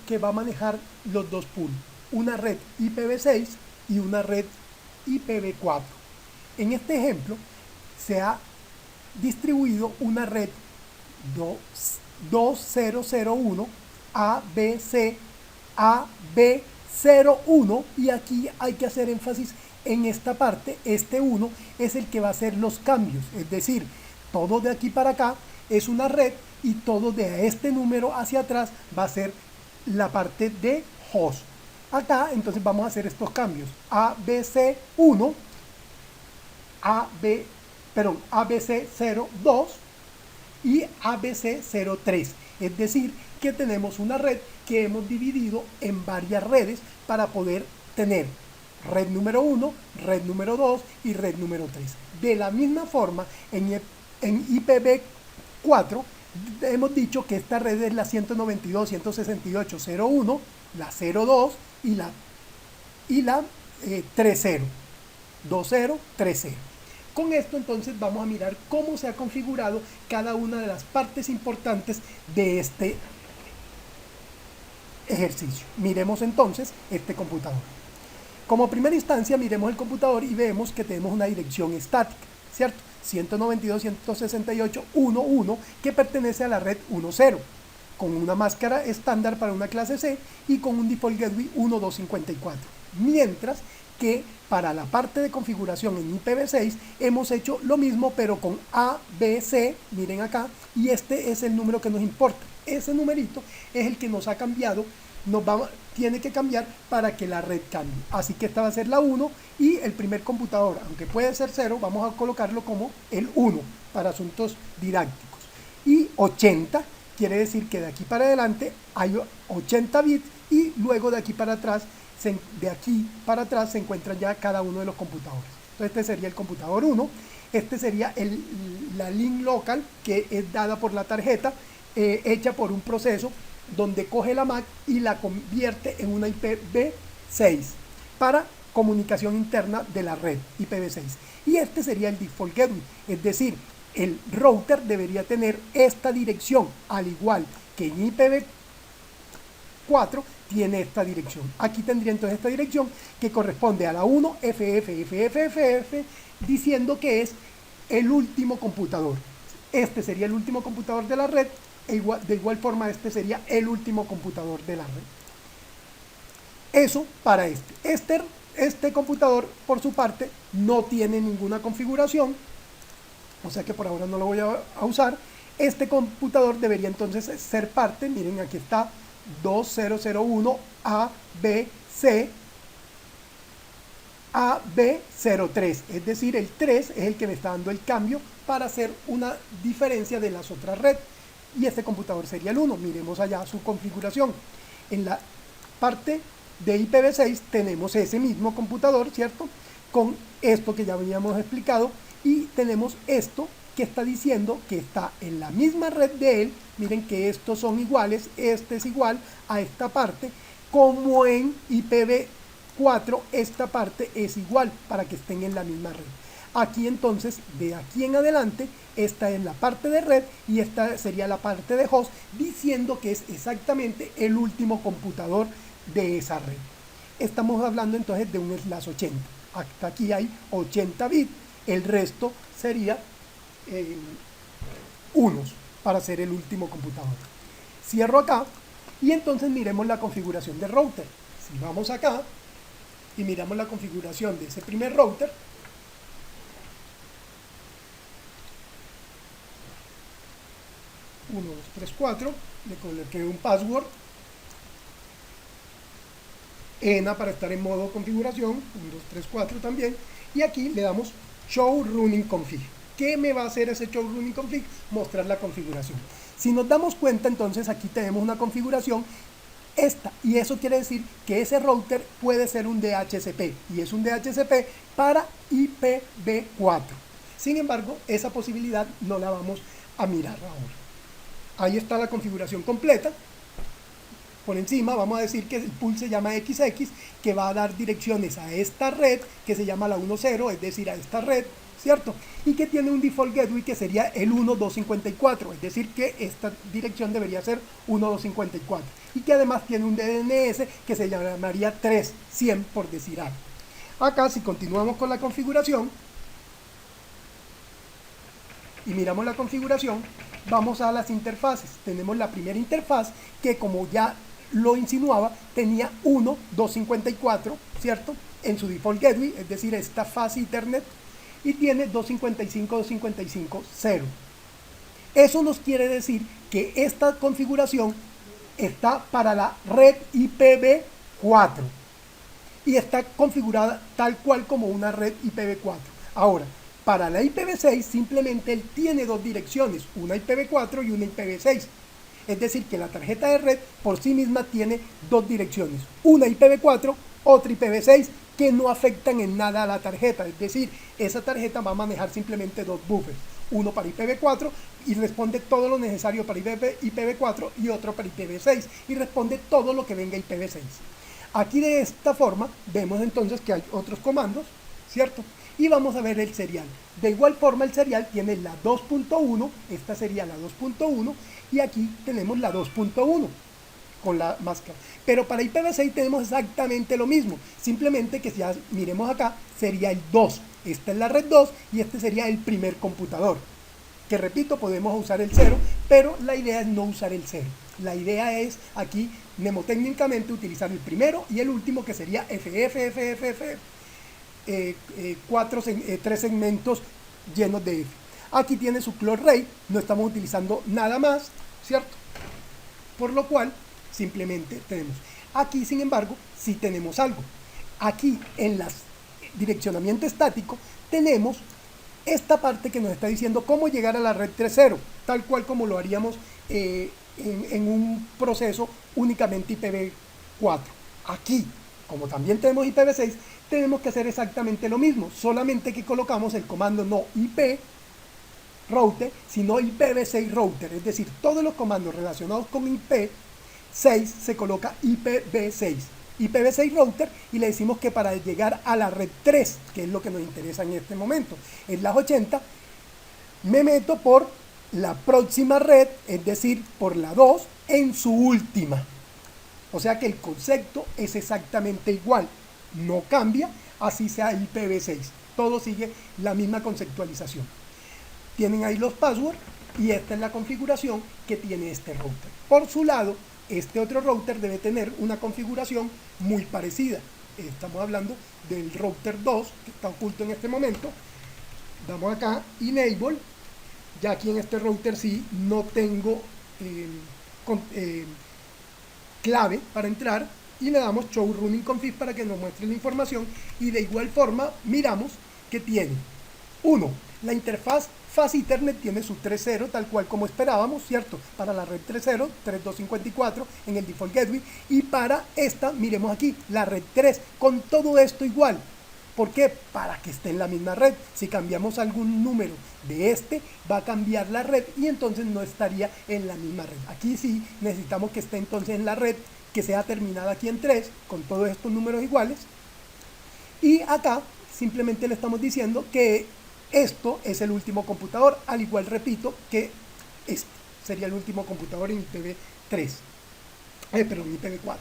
que va a manejar los dos pools, una red IPv6 y una red IPv4. En este ejemplo se ha distribuido una red 2001 ABC AB01 y aquí hay que hacer énfasis en esta parte. Este 1 es el que va a hacer los cambios, es decir, todo de aquí para acá es una red y todo de este número hacia atrás va a ser la parte de host. Acá entonces vamos a hacer estos cambios: ABC1, ABC02 y ABC03. Es decir, que tenemos una red que hemos dividido en varias redes para poder tener red número 1, red número 2 y red número 3. De la misma forma, en IPv4 hemos dicho que esta red es la 192.168.0.1, la 0.2 y la 3.0, 2.0, 3.0. Con esto entonces vamos a mirar cómo se ha configurado cada una de las partes importantes de este ejercicio. Miremos entonces este computador. Como primera instancia miremos el computador y vemos que tenemos una dirección estática, ¿cierto? 192.168.1.1 que pertenece a la red 1.0, con una máscara estándar para una clase C y con un default gateway 1.254. Mientras que para la parte de configuración en IPv6 hemos hecho lo mismo pero con ABC, miren acá, y este es el número que nos importa. Ese numerito es el que nos ha cambiado, tiene que cambiar para que la red cambie. Así que esta va a ser la 1 y el primer computador, aunque puede ser 0, vamos a colocarlo como el 1 para asuntos didácticos. Y 80 quiere decir que de aquí para adelante hay 80 bits y luego de aquí para atrás se encuentran ya cada uno de los computadores. Entonces este sería el computador 1, este sería la link local que es dada por la tarjeta, hecha por un proceso donde coge la MAC y la convierte en una IPv6 para comunicación interna de la red IPv6. Y este sería el default gateway, es decir, el router debería tener esta dirección, al igual que en IPv4 tiene esta dirección. Aquí tendría entonces esta dirección que corresponde a la 1 FFFFFF, diciendo que es el último computador. Este sería el último computador de la red, de igual forma este sería el último computador de la red. Eso para este computador, por su parte, no tiene ninguna configuración, o sea que por ahora no lo voy a usar. Este computador debería entonces ser parte, miren aquí está, 2001 ABC AB03, es decir, el 3 es el que me está dando el cambio para hacer una diferencia de las otras redes, y este computador sería el 1. Miremos allá su configuración. En la parte de IPv6 tenemos ese mismo computador, ¿cierto? Con esto que ya habíamos explicado, y tenemos esto que está diciendo que está en la misma red de él. Miren que estos son iguales, este es igual a esta parte, como en IPv4 esta parte es igual para que estén en la misma red. Aquí entonces, de aquí en adelante, esta es la parte de red y esta sería la parte de host, diciendo que es exactamente el último computador de esa red. Estamos hablando entonces de un slash 80. Hasta aquí hay 80 bits, el resto sería unos para ser el último computador. Cierro acá y entonces miremos la configuración del router. Si vamos acá y miramos la configuración de ese primer router, uno, dos, tres, cuatro, le coloqué un password, ENA para estar en modo configuración, 1, 2, 3, 4 también, y aquí le damos Show Running Config. ¿Qué me va a hacer ese Show Running Config? Mostrar la configuración. Si nos damos cuenta, entonces aquí tenemos una configuración esta, y eso quiere decir que ese router puede ser un DHCP, y es un DHCP para IPv4. Sin embargo, esa posibilidad no la vamos a mirar ahora. Ahí está la configuración completa. Por encima vamos a decir que el pool se llama XX, que va a dar direcciones a esta red que se llama la 1.0, es decir, a esta red, ¿cierto? Y que tiene un default gateway que sería el 1.254, es decir, que esta dirección debería ser 1.254. Y que además tiene un DNS que se llamaría 3.100, por decir algo. Acá, si continuamos con la configuración, y miramos la configuración, vamos a las interfaces. Tenemos la primera interfaz que, como ya lo insinuaba, tenía 1.254, ¿cierto? En su default gateway, es decir, esta fase Ethernet, y tiene 255.255.0. Eso nos quiere decir que esta configuración está para la red IPv4 y está configurada tal cual como una red IPv4. Ahora, para la IPv6 simplemente él tiene dos direcciones, una IPv4 y una IPv6. Es decir, que la tarjeta de red por sí misma tiene dos direcciones, una IPv4, otra IPv6, que no afectan en nada a la tarjeta. Es decir, esa tarjeta va a manejar simplemente dos buffers, uno para IPv4 y responde todo lo necesario para IPv4 y otro para IPv6 y responde todo lo que venga IPv6. Aquí de esta forma vemos entonces que hay otros comandos, ¿cierto? Y vamos a ver el serial. De igual forma el serial tiene la 2.1, esta sería la 2.1 y aquí tenemos la 2.1 con la máscara. Pero para IPv6 tenemos exactamente lo mismo, simplemente que si ya miremos acá sería el 2. Esta es la red 2 y este sería el primer computador. Que repito, podemos usar el 0, pero la idea es no usar el 0. La idea es aquí mnemotécnicamente utilizar el primero y el último, que sería FFFFF. 3 segmentos llenos de F. Aquí tiene su clock rate, no estamos utilizando nada más, ¿cierto? Por lo cual simplemente tenemos. Aquí, sin embargo, sí tenemos algo. Aquí en las direccionamiento estático tenemos esta parte que nos está diciendo cómo llegar a la red 3.0, tal cual como lo haríamos en un proceso únicamente IPv4. Aquí, como también tenemos IPv6, tenemos que hacer exactamente lo mismo, solamente que colocamos el comando no IP router, sino IPv6 router, es decir, todos los comandos relacionados con IP6 se coloca IPv6. IPv6 router, y le decimos que para llegar a la red 3, que es lo que nos interesa en este momento, en las 80, me meto por la próxima red, es decir, por la 2, en su última. O sea que el concepto es exactamente igual, no cambia, así sea IPv6, todo sigue la misma conceptualización. Tienen ahí los passwords y esta es la configuración que tiene este router. Por su lado, este otro router debe tener una configuración muy parecida. Estamos hablando del router 2, que está oculto en este momento. Damos acá Enable. Ya aquí en este router sí no tengo clave para entrar. Y le damos Show Running Config para que nos muestre la información. Y de igual forma miramos que tiene 1. La interfaz fase Ethernet tiene su 3.0 tal cual como esperábamos, ¿cierto? Para la red 3.0, 3.254 en el default gateway. Y para esta, miremos aquí, la red 3, con todo esto igual. ¿Por qué? Para que esté en la misma red. Si cambiamos algún número de este, va a cambiar la red y entonces no estaría en la misma red. Aquí sí necesitamos que esté entonces en la red que sea terminada aquí en 3, con todos estos números iguales. Y acá simplemente le estamos diciendo que esto es el último computador, al igual, repito, que este sería el último computador en IPv3, perdón, IPv4.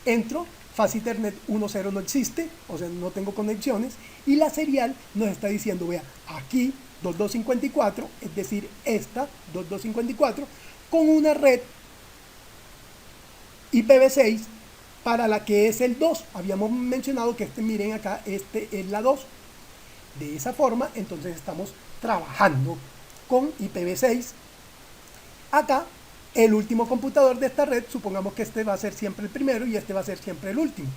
Entro, fase Ethernet 1.0 no existe, o sea, no tengo conexiones, y la serial nos está diciendo, vea, aquí 2.254, es decir, esta 2.254, con una red IPv6 para la que es el 2. Habíamos mencionado que miren acá, este es la 2. De esa forma, entonces estamos trabajando con IPv6. Acá, el último computador de esta red, supongamos que este va a ser siempre el primero y este va a ser siempre el último.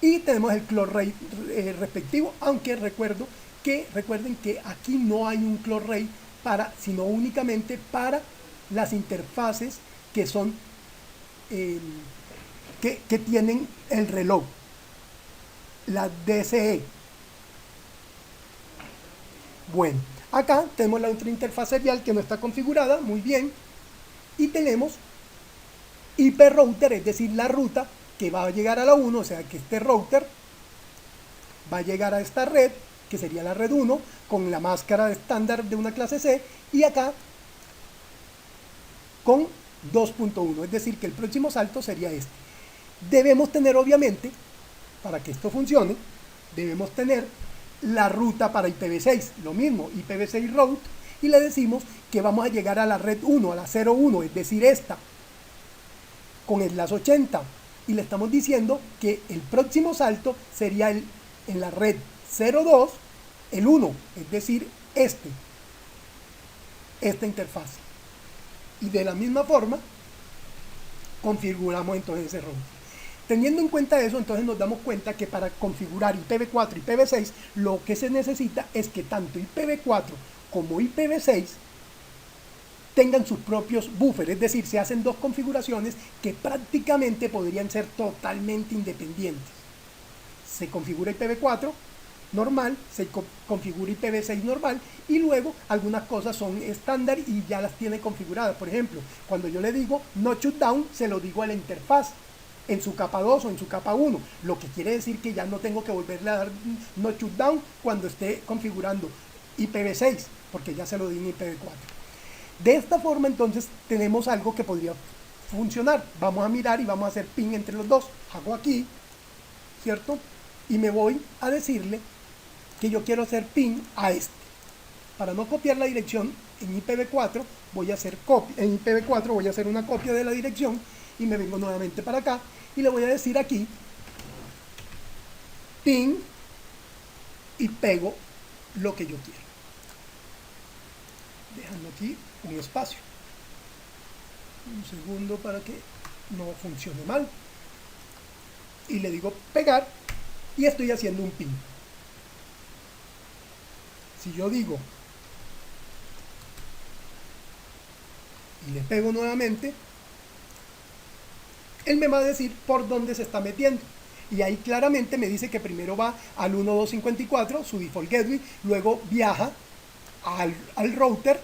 Y tenemos el clock rate respectivo, aunque recuerden que aquí no hay un clock rate sino únicamente para las interfaces que son que tienen el reloj, la DSE. Bueno, acá tenemos la otra interfaz serial que no está configurada, muy bien, y tenemos IP router, es decir, la ruta que va a llegar a la 1, o sea que este router va a llegar a esta red que sería la red 1, con la máscara estándar de una clase C, y acá con 2.1, es decir, que el próximo salto sería este. Debemos tener, obviamente, para que esto funcione, debemos tener la ruta para IPv6, lo mismo, IPv6 route, y le decimos que vamos a llegar a la red 1, a la 01, es decir, esta, con el las 80, y le estamos diciendo que el próximo salto sería en la red 02, el 1, es decir, esta interfaz. Y de la misma forma, configuramos entonces ese router. Teniendo en cuenta eso, entonces nos damos cuenta que para configurar IPv4 y IPv6, lo que se necesita es que tanto IPv4 como IPv6 tengan sus propios buffers, es decir, se hacen dos configuraciones que prácticamente podrían ser totalmente independientes. Se configura IPv4 normal, se configura IPv6 normal, y luego algunas cosas son estándar y ya las tiene configuradas. Por ejemplo, cuando yo le digo no shutdown, se lo digo a la interfaz en su capa 2 o en su capa 1, lo que quiere decir que ya no tengo que volverle a dar no shutdown cuando esté configurando IPv6, porque ya se lo di en IPv4. De esta forma, entonces, tenemos algo que podría funcionar. Vamos a mirar y vamos a hacer ping entre los dos. Hago aquí, ¿cierto? Y me voy a decirle que yo quiero hacer ping a este. Para no copiar la dirección en IPv4, voy a hacer copia. En IPv4 voy a hacer una copia de la dirección y me vengo nuevamente para acá y le voy a decir aquí ping y pego lo que yo quiero. Dejando aquí un espacio. Un segundo para que no funcione mal. Y le digo pegar y estoy haciendo un ping. Si yo digo y le pego nuevamente, él me va a decir por dónde se está metiendo. Y ahí claramente me dice que primero va al 1254, su default gateway, luego viaja al router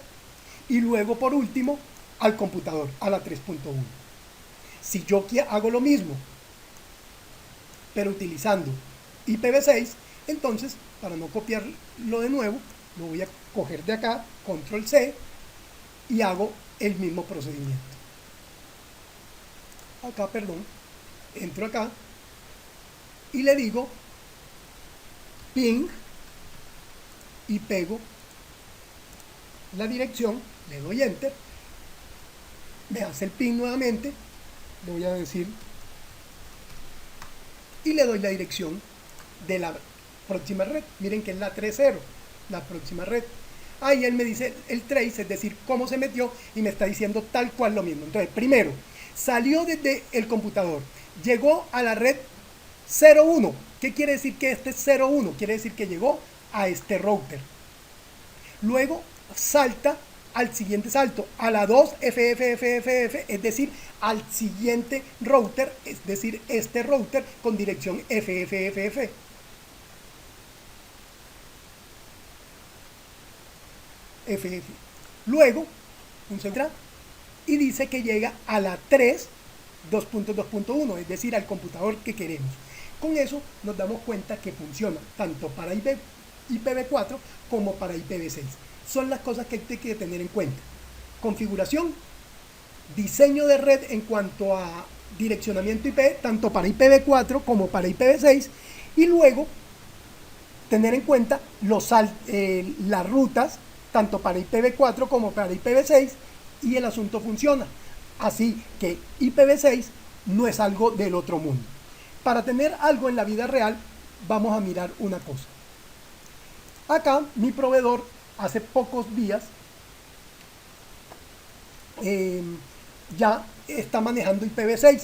y luego por último al computador, a la 3.1. Si yo hago lo mismo, pero utilizando IPv6, entonces, para no copiarlo de nuevo, lo voy a coger de acá, control C, y hago el mismo procedimiento. Acá, perdón, entro acá y le digo ping y pego la dirección, le doy enter, me hace el ping nuevamente, le voy a decir y le doy la dirección de la próxima red. Miren que es la 3.0, la próxima red. Ahí él me dice el trace, es decir, cómo se metió, y me está diciendo tal cual lo mismo. Entonces, primero, salió desde el computador, llegó a la red 01. ¿Qué quiere decir que este es 01? Quiere decir que llegó a este router. Luego salta al siguiente salto, a la 2 FFFFF, es decir, al siguiente router, es decir, este router con dirección FFFF. FF. Luego, un segundo, y dice que llega a la 3 2.2.1, es decir, al computador que queremos. Con eso nos damos cuenta que funciona tanto para IPv4 como para IPv6. Son las cosas que hay que tener en cuenta. Configuración, diseño de red en cuanto a direccionamiento IP, tanto para IPv4 como para IPv6, y luego tener en cuenta las rutas, tanto para IPv4 como para IPv6, y el asunto funciona. Así que IPv6 no es algo del otro mundo. Para tener algo en la vida real, vamos a mirar una cosa. Acá, mi proveedor, hace pocos días, ya está manejando IPv6.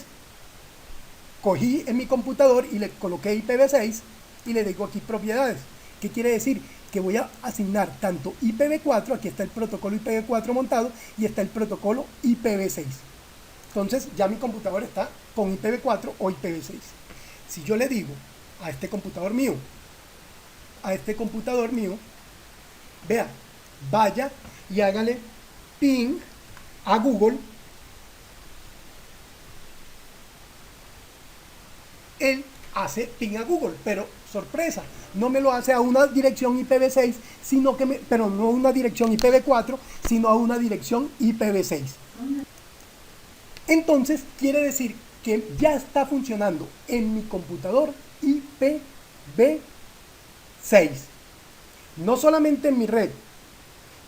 Cogí en mi computador y le coloqué IPv6 y le digo aquí propiedades. ¿Qué quiere decir? Que voy a asignar tanto IPv4, aquí está el protocolo IPv4 montado, y está el protocolo IPv6. Entonces ya mi computador está con IPv4 o IPv6. Si yo le digo a este computador mío, vea, vaya y hágale ping a Google, él hace ping a Google, pero sorpresa, no me lo hace a una dirección IPv6, pero no a una dirección IPv4, sino a una dirección IPv6. Entonces, quiere decir que ya está funcionando en mi computador IPv6. No solamente en mi red,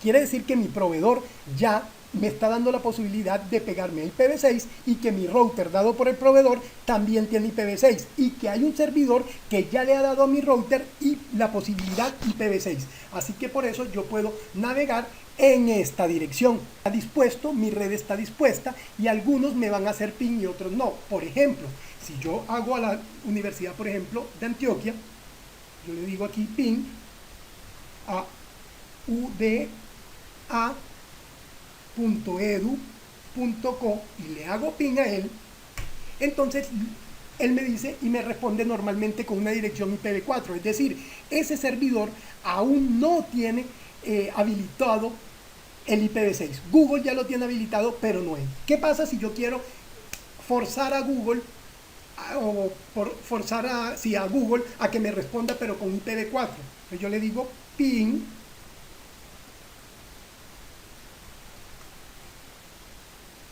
quiere decir que mi proveedor ya me está dando la posibilidad de pegarme a IPv6 y que mi router dado por el proveedor también tiene IPv6 y que hay un servidor que ya le ha dado a mi router y la posibilidad IPv6. Así que por eso yo puedo navegar en esta dirección. Está dispuesto, mi red está dispuesta y algunos me van a hacer ping y otros no. Por ejemplo, si yo hago a la Universidad, por ejemplo, de Antioquia, yo le digo aquí ping a uda.edu.co y le hago ping a él, entonces él me dice y me responde normalmente con una dirección IPv4, es decir, ese servidor aún no tiene habilitado el IPv6. Google ya lo tiene habilitado, pero no él. ¿Qué pasa si yo quiero forzar a Google forzar a Google a que me responda pero con IPv4? Entonces yo le digo ping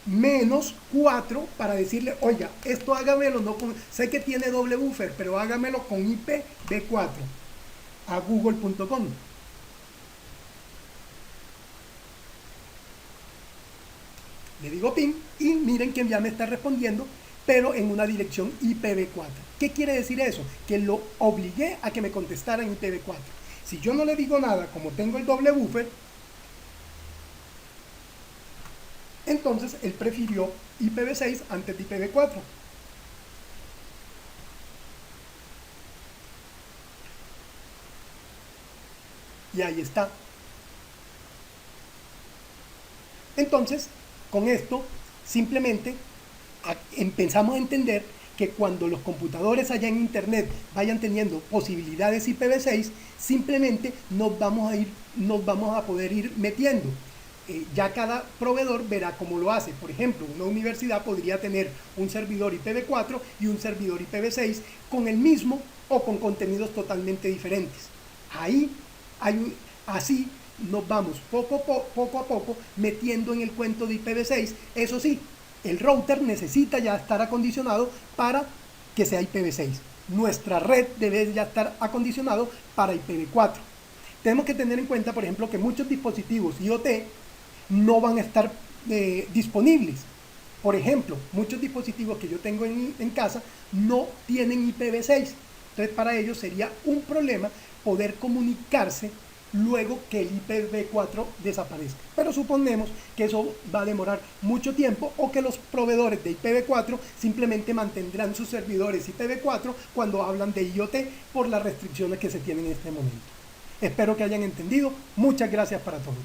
-4 para decirle, oiga, esto hágamelo, no con, sé que tiene doble buffer, pero hágamelo con IPv4 a google.com. Le digo ping y miren que ya me está respondiendo, pero en una dirección IPv4. ¿Qué quiere decir eso? Que lo obligué a que me contestara en IPv4. Si yo no le digo nada, como tengo el doble buffer, entonces él prefirió IPv6 antes de IPv4. Y ahí está. Entonces, con esto, simplemente empezamos a entender que cuando los computadores allá en internet vayan teniendo posibilidades IPv6, simplemente nos vamos a poder ir metiendo. Ya cada proveedor verá cómo lo hace. Por ejemplo, una universidad podría tener un servidor IPv4 y un servidor IPv6 con el mismo o con contenidos totalmente diferentes. Así nos vamos poco a poco metiendo en el cuento de IPv6. Eso sí, el router necesita ya estar acondicionado para que sea IPv6. Nuestra red debe ya estar acondicionado para IPv4. Tenemos que tener en cuenta, por ejemplo, que muchos dispositivos IoT no van a estar disponibles. Por ejemplo, muchos dispositivos que yo tengo en casa no tienen IPv6. Entonces, para ellos sería un problema poder comunicarse luego que el IPv4 desaparezca. Pero suponemos que eso va a demorar mucho tiempo o que los proveedores de IPv4 simplemente mantendrán sus servidores IPv4 cuando hablan de IoT por las restricciones que se tienen en este momento. Espero que hayan entendido. Muchas gracias para todos.